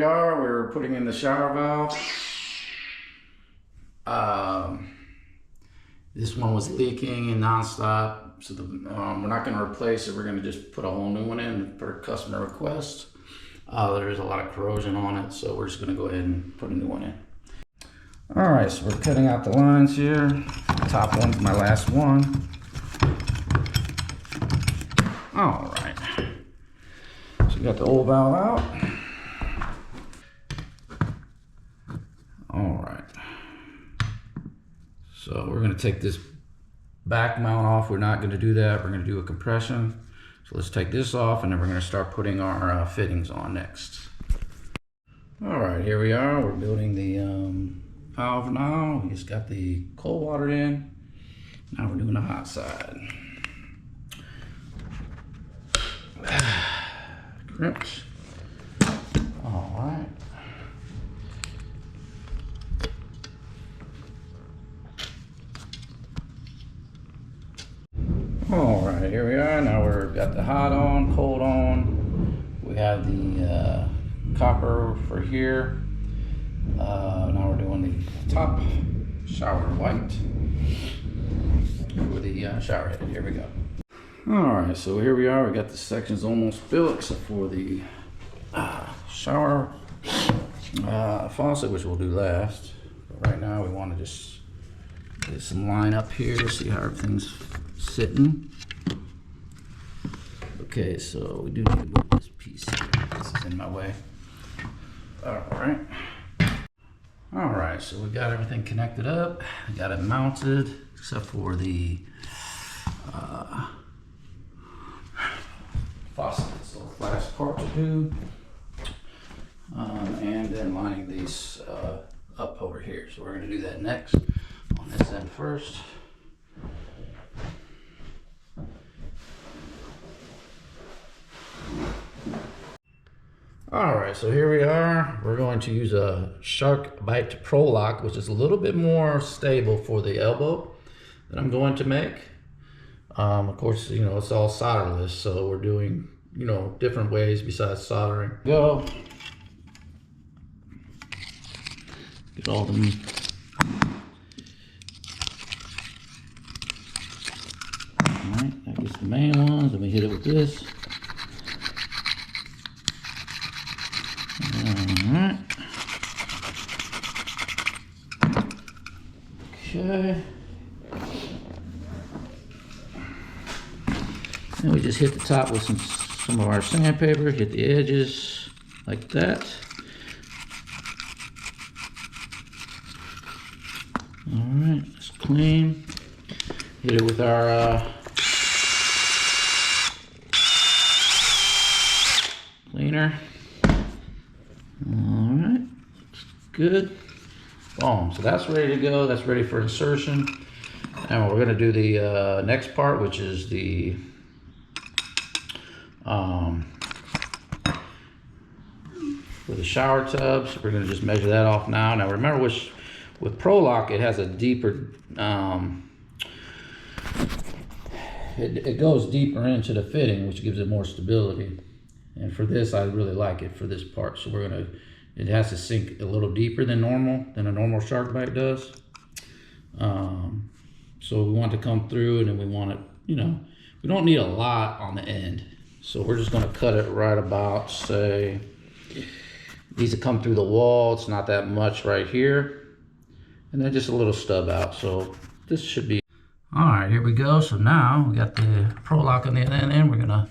we are. We're putting in the shower valve. This one was leaking and nonstop, so we're not going to replace it. We're going to just put a whole new one in per customer request. There's a lot of corrosion on it, so we're just going to go ahead and put a new one in. All right, so we're cutting out the lines here. The top one's my last one. All right, so we got the old valve out. All right, so we're going to take this back mount off. We're not going to do that. We're going to do a compression. So let's take this off, and then we're going to start putting our fittings on next. All right, here we are. We're building the valve now. We just got the cold water in. Now we're doing the hot side. Crimps. All right. All right, here we are. Now we've got the hot on, cold on. We have the copper for here. Now we're doing the top shower white for the shower head. Here we go. All right, so here we are. We got the sections almost built except for the shower faucet, which we'll do last. But right now we want to just get some line up here to see how everything's sitting. Okay, so we do need to move this piece here. This is in my way. All right, so we got everything connected up. We got it mounted, except for the faucet. It's the last part to do. And then lining these up over here. So we're gonna do that next on this end first. All right, so here we are. We're going to use a SharkBite Pro Lock, which is a little bit more stable for the elbow that I'm going to make. Of course, you know, it's all solderless, so we're doing, you know, different ways besides soldering. Go. Get all them. All right, that gets the main ones. Let me hit it with this. Alright. Okay. And we just hit the top with some of our sandpaper, hit the edges like that. Alright, it's clean. Hit it with our cleaner. All right, looks good. Boom, so that's ready to go. That's ready for insertion. And we're gonna do the next part, which is the for the shower tubs. We're gonna just measure that off now. Now remember, with Pro Lock, it has a deeper, it goes deeper into the fitting, which gives it more stability. And for this, I really like it for this part. So we're gonna, it has to sink a little deeper than normal, than a normal SharkBite does. So we want to come through, and then we want it, you know, we don't need a lot on the end. So we're just gonna cut it right about, say, it needs to come through the wall. It's not that much right here. And then just a little stub out. So this should be, all right, here we go. So now we got the Pro Lock on the end, and we're gonna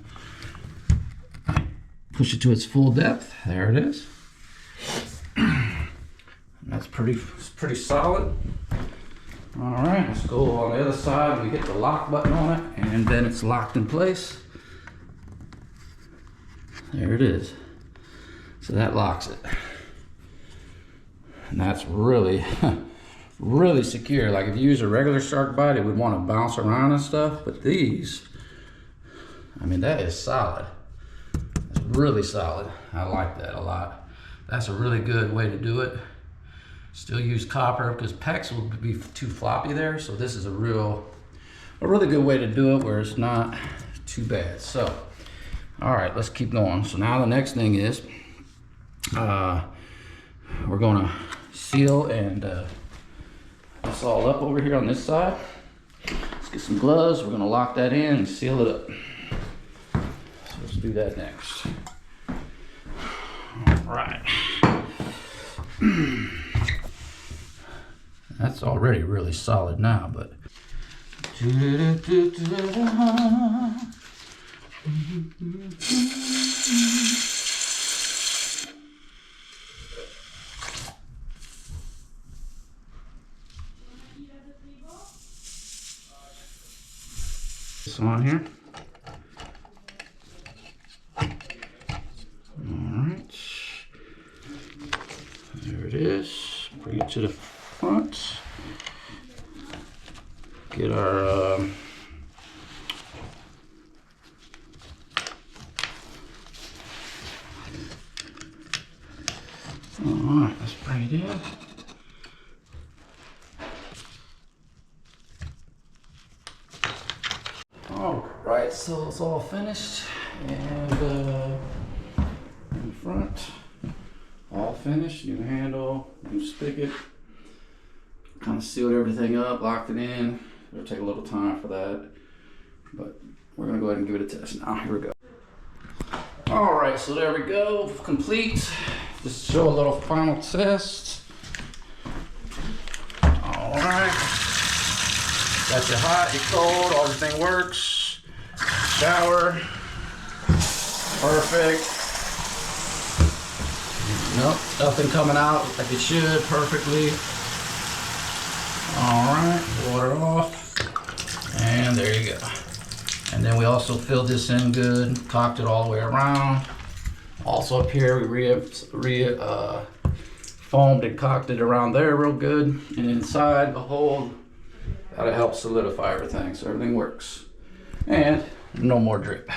push it to its full depth. There it is. And that's pretty solid. All right, let's go on the other side. We hit the lock button on it, and then it's locked in place. There it is. So that locks it. And that's really, really secure. Like if you use a regular SharkBite, it would want to bounce around and stuff. But these, I mean, that is solid. Really solid. I like that a lot. That's a really good way to do it. Still use copper because PEX will be too floppy there. So this is a really good way to do it where it's not too bad. So, all right, let's keep going. So now the next thing is We're gonna seal and this all up over here on this side. Let's get some gloves. We're gonna lock that in and seal it up. So let's do that next. All right. That's already really solid now, but this on here. Alright. There it is. Bring it to the front. Get our alright, let's bring it in. Alright, so it's all finished, and in the front, all finished. New handle, new spigot. Kind of sealed everything up, locked it in. It'll take a little time for that, but we're gonna go ahead and give it a test now. Here we go. Alright, so there we go, complete. Just show a little final test. Alright. Got your hot, your cold, everything works. Shower. Perfect. Nope, nothing coming out like it should perfectly. Alright, water off. And there you go. And then we also filled this in good, cocked it all the way around. Also up here, we foamed and cocked it around there real good. And inside the hole, that'll help solidify everything so everything works. And no more drip.